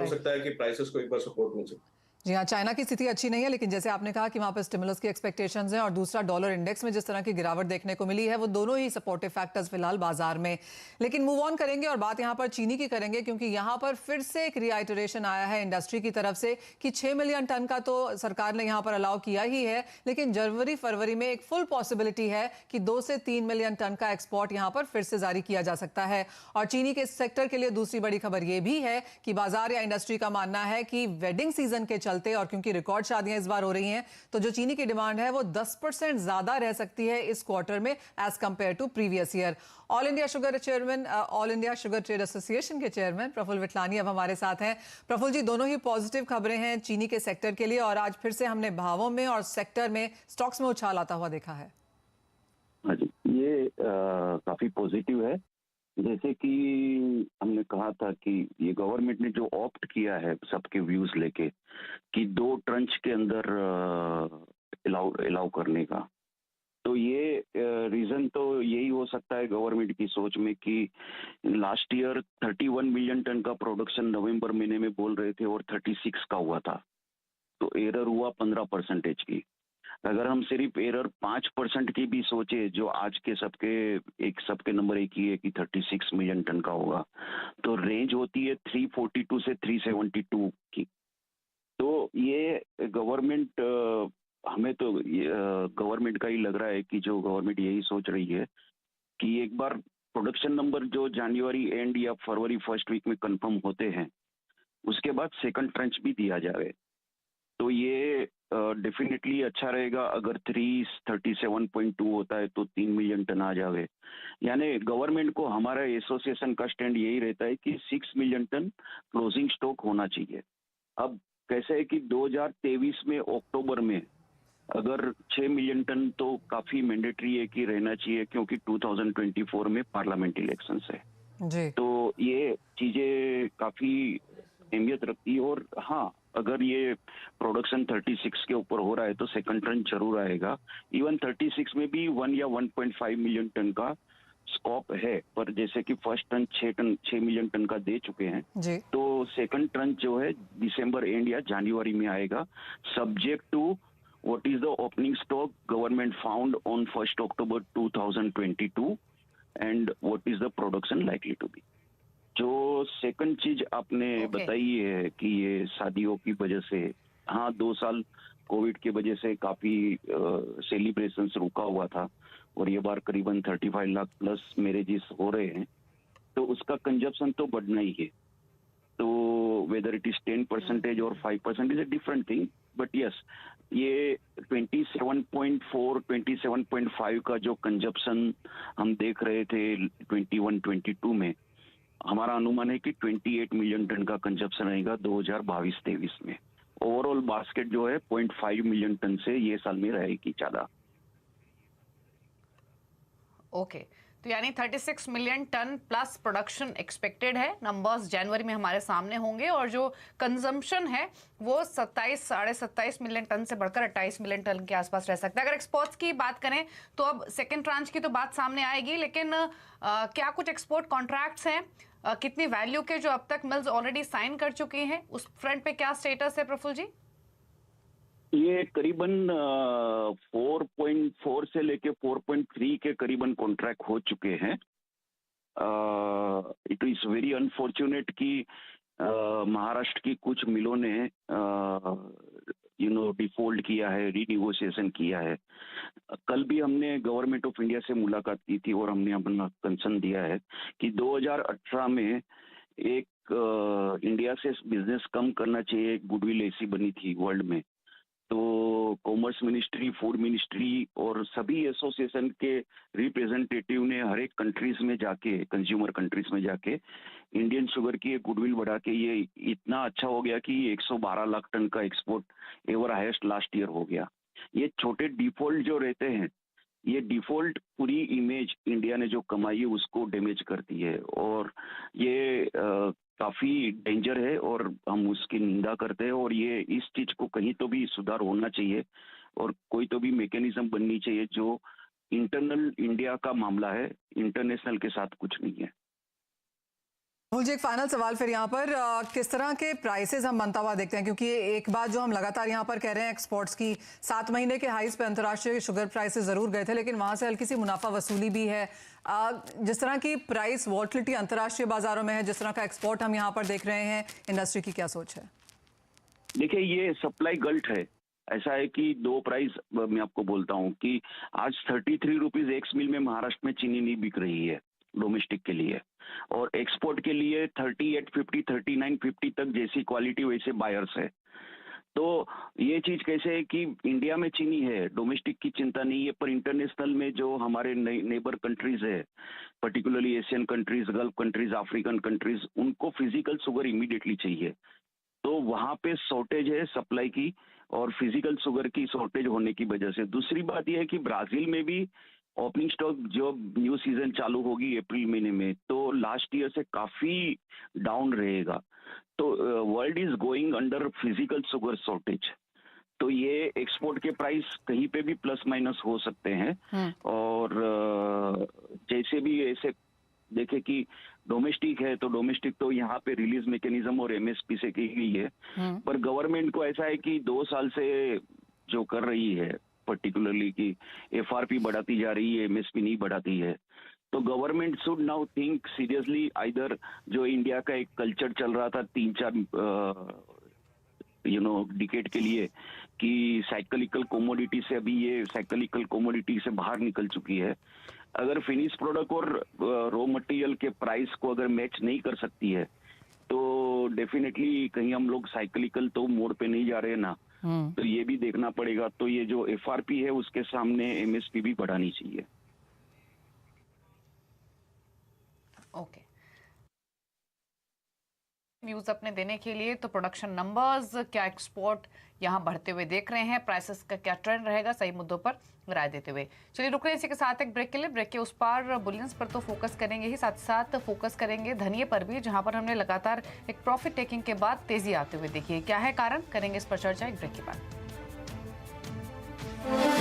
हो सकता है कि प्राइसेस को एक बार सपोर्ट मिल सकता है। जी हाँ, चाइना की स्थिति अच्छी नहीं है, लेकिन जैसे आपने कहा कि वहां पर स्टिमुलस की एक्सपेक्टेशंस हैं और दूसरा डॉलर इंडेक्स में जिस तरह की गिरावट देखने को मिली है, वो दोनों ही सपोर्टिव फैक्टर्स फिलहाल बाजार में। लेकिन मूव ऑन करेंगे और बात यहां पर चीनी की करेंगे, क्योंकि यहां पर फिर से एक रिआइटरेशन आया है इंडस्ट्री की तरफ से कि 6 मिलियन टन का तो सरकार ने यहां पर अलाउ किया ही है, लेकिन जनवरी फरवरी में एक फुल पॉसिबिलिटी है कि 2 से 3 मिलियन टन का एक्सपोर्ट यहां पर फिर से जारी किया जा सकता है। और चीनी के सेक्टर के लिए दूसरी बड़ी खबर यह भी है कि बाजार या इंडस्ट्री का मानना है कि वेडिंग सीजन के चलते और क्योंकि रिकॉर्ड शादियां इस बार हो रही हैं, तो जो चीनी की डिमांड है वो 10% ज्यादा रह सकती है इस क्वार्टर में as compared to previous year. All India sugar chairman, all India sugar trade association के चेयरमैन प्रफुल्ल विटलानी अब हमारे साथ हैं। प्रफुल्ल जी, दोनों ही पॉजिटिव खबरें हैं चीनी के सेक्टर के लिए और आज फिर से हमने भावों में और सेक्टर में स्टॉक्स में उछाल आता हुआ देखा है। हाँ जी, ये काफी पॉजिटिव है। जैसे कि हमने कहा था कि ये गवर्नमेंट ने जो ऑप्ट किया है सबके व्यूज लेके कि 2 ट्रंच के अंदर अलाउ करने का, तो ये रीजन तो यही हो सकता है गवर्नमेंट की सोच में कि लास्ट ईयर 31 मिलियन टन का प्रोडक्शन नवंबर महीने में बोल रहे थे और 36 का हुआ था, तो एरर हुआ 15% की। अगर हम सिर्फ एरर 5% की भी सोचे, जो आज के सबके नंबर एक ही है कि 36 मिलियन टन का होगा, तो रेंज होती है 342 से 372 की। तो ये गवर्नमेंट, हमें तो गवर्नमेंट का ही लग रहा है कि जो गवर्नमेंट यही सोच रही है कि एक बार प्रोडक्शन नंबर जो जनवरी एंड या फरवरी फर्स्ट वीक में कंफर्म होते हैं, उसके बाद सेकंड ट्रंच भी दिया जाए, तो ये डेफिनेटली अच्छा रहेगा। अगर 337.2 होता है तो 3 मिलियन टन आ जावे। यानी गवर्नमेंट को, हमारा एसोसिएशन का स्टैंड यही रहता है कि 6 मिलियन टन क्लोजिंग स्टॉक होना चाहिए। अब कैसे है कि 2023 में अक्टूबर में अगर 6 मिलियन टन तो काफी मैंडेटरी है कि रहना चाहिए, क्योंकि 2024 में पार्लियामेंट इलेक्शंस है जी। तो ये चीजें काफी अहमियत रखती है। और हाँ, अगर ये प्रोडक्शन 36 के ऊपर हो रहा है तो सेकंड टर्न जरूर आएगा। इवन 36 में भी 1 या 1.5 मिलियन टन का स्कोप है, पर जैसे कि फर्स्ट टर्न 6 मिलियन टन का दे चुके हैं जी। तो सेकंड टर्न जो है दिसंबर एंड या जनवरी में आएगा, subject to what is the opening stock government found on 1 October 2022 and what is the production likely to be. जो सेकंड चीज आपने बताई है कि ये शादियों की वजह से, हाँ 2 साल कोविड की वजह से काफी सेलिब्रेशंस रुका हुआ था और ये बार करीबन 35 लाख प्लस मैरिजेस हो रहे हैं, तो उसका कंजप्शन तो बढ़ना ही है। तो वेदर इट इज 10% और 5% is a different thing, but yes, ये 27.4 27.5 का जो कंजप्शन हम देख रहे थे 21-22 में, हमारा अनुमान है कि 28 मिलियन टन का कंजप्शन रहेगा 2022-23 में। ओवरऑल बास्केट जो है 0.5 मिलियन टन से ये साल में रहेगी ज्यादा। ओके, तो यानी 36 million ton plus production expected है। नंबर्स जनवरी में हमारे सामने होंगे और जो कंजम्पशन है वो 27-27.5 मिलियन टन से बढ़कर 28 मिलियन टन के आसपास रह सकता है। अगर एक्सपोर्ट्स की बात करें तो अब सेकेंड ट्रांच की तो बात सामने आएगी, लेकिन क्या कुछ एक्सपोर्ट कॉन्ट्रैक्ट्स हैं? कितनी वैल्यू के जो अब तक मिल्स ऑलरेडी साइन कर चुकी हैं, उस फ्रंट पे क्या स्टेटस है प्रफुल्ल जी? ये करीबन 4.4 से लेके 4.3 के करीबन कॉन्ट्रैक्ट हो चुके हैं। इट इज वेरी अनफॉर्चुनेट कि महाराष्ट्र की कुछ मिलों ने डिफॉल्ट किया है, रीनिगोशिएशन किया है। कल भी हमने गवर्नमेंट ऑफ इंडिया से मुलाकात की थी और हमने अपना कंसर्न दिया है कि 2018 में एक इंडिया से बिजनेस कम करना चाहिए, एक गुडविल ऐसी बनी थी वर्ल्ड में। तो कॉमर्स मिनिस्ट्री, फूड मिनिस्ट्री और सभी एसोसिएशन के रिप्रेजेंटेटिव ने हर एक कंट्रीज में जाके, कंज्यूमर कंट्रीज में जाके इंडियन शुगर की एक गुडविल बढ़ा के ये इतना अच्छा हो गया कि 112 लाख टन का export ever highest last year हो गया। ये छोटे डिफॉल्ट जो रहते हैं, ये डिफॉल्ट पूरी इमेज इंडिया ने जो कमाई है उसको डैमेज करती है और ये काफी डेंजर है और हम उसकी निंदा करते हैं। और ये इस चीज को कहीं तो भी सुधार होना चाहिए और कोई तो भी मैकेनिज्म बननी चाहिए। जो इंटरनल इंडिया का मामला है, इंटरनेशनल के साथ कुछ नहीं है। राहुल जी, एक फाइनल सवाल फिर यहाँ पर किस तरह के प्राइसेस हम बनता हुआ देखते हैं, क्योंकि एक बात जो हम लगातार यहाँ पर कह रहे हैं एक्सपोर्ट्स की 7 महीने के हाईज पे अंतर्राष्ट्रीय शुगर प्राइसेस जरूर गए थे, लेकिन वहां से हल्की सी मुनाफा वसूली भी है। जिस तरह की प्राइस वॉलेटिलिटी अंतर्राष्ट्रीय बाजारों में है, जिस तरह का एक्सपोर्ट हम यहाँ पर देख रहे हैं, इंडस्ट्री की क्या सोच है? देखिए, ये सप्लाई गल्ट है। ऐसा है कि दो प्राइस मैं आपको बोलता हूँ कि आज 33 रुपीज एक्स मिल में महाराष्ट्र में चीनी नहीं बिक रही है डोमेस्टिक के लिए, और एक्सपोर्ट के लिए 3850 3950 तक जैसी क्वालिटी वैसे बायर्स है। तो ये चीज कैसे है कि इंडिया में चीनी है, डोमेस्टिक की चिंता नहीं है, पर इंटरनेशनल में जो हमारे नेबर कंट्रीज है, particularly Asian countries, gulf countries, African countries, उनको फिजिकल शुगर इमीडिएटली चाहिए। तो वहां पे शॉर्टेज है सप्लाई की, और फिजिकल शुगर की शॉर्टेज होने की वजह से। दूसरी बात यह है कि ब्राजील में भी ओपनिंग स्टॉक जो न्यू सीजन चालू होगी अप्रैल महीने में, तो लास्ट ईयर से काफी डाउन रहेगा। तो world is going under physical sugar shortage. तो ये एक्सपोर्ट के प्राइस कहीं पे भी प्लस माइनस हो सकते हैं। और जैसे भी ऐसे देखे कि डोमेस्टिक है, तो डोमेस्टिक तो यहाँ पे रिलीज मैकेनिज्म और एमएसपी से की गई है, पर गवर्नमेंट को ऐसा है कि 2 साल से जो कर रही है, पर्टिकुलरली कि एफआरपी बढ़ाती जा रही है, एमएसपी नहीं बढ़ाती है। तो government should now think seriously, either जो इंडिया का एक कल्चर चल रहा था 3-4 डिकेड के लिए कि साइक्लिकल कोमोडिटी से, अभी ये साइक्लिकल कोमोडिटी से बाहर निकल चुकी है। अगर फिनिश प्रोडक्ट और रॉ मटेरियल के प्राइस को अगर मैच नहीं कर सकती है, तो डेफिनेटली कहीं हम लोग साइक्लिकल तो मोड पे नहीं जा रहे ना। तो ये भी देखना पड़ेगा। तो ये जो एफआरपी है उसके सामने एमएसपी भी बढ़ानी चाहिए। ओके, व्यूज अपने देने के लिए। तो प्रोडक्शन नंबर्स, क्या एक्सपोर्ट यहाँ बढ़ते हुए देख रहे हैं, प्राइसेस का क्या ट्रेंड रहेगा, सही मुद्दों पर राय देते हुए चलिए रुक रहे हैं इसी के साथ एक ब्रेक के लिए। ब्रेक के उस पार बुलियंस पर तो फोकस करेंगे ही, साथ साथ फोकस करेंगे धनिये पर भी, जहां पर हमने लगातार एक प्रॉफिट टेकिंग के बाद तेजी आते हुए देखी है। क्या है कारण, करेंगे इस पर चर्चा एक ब्रेक के बाद।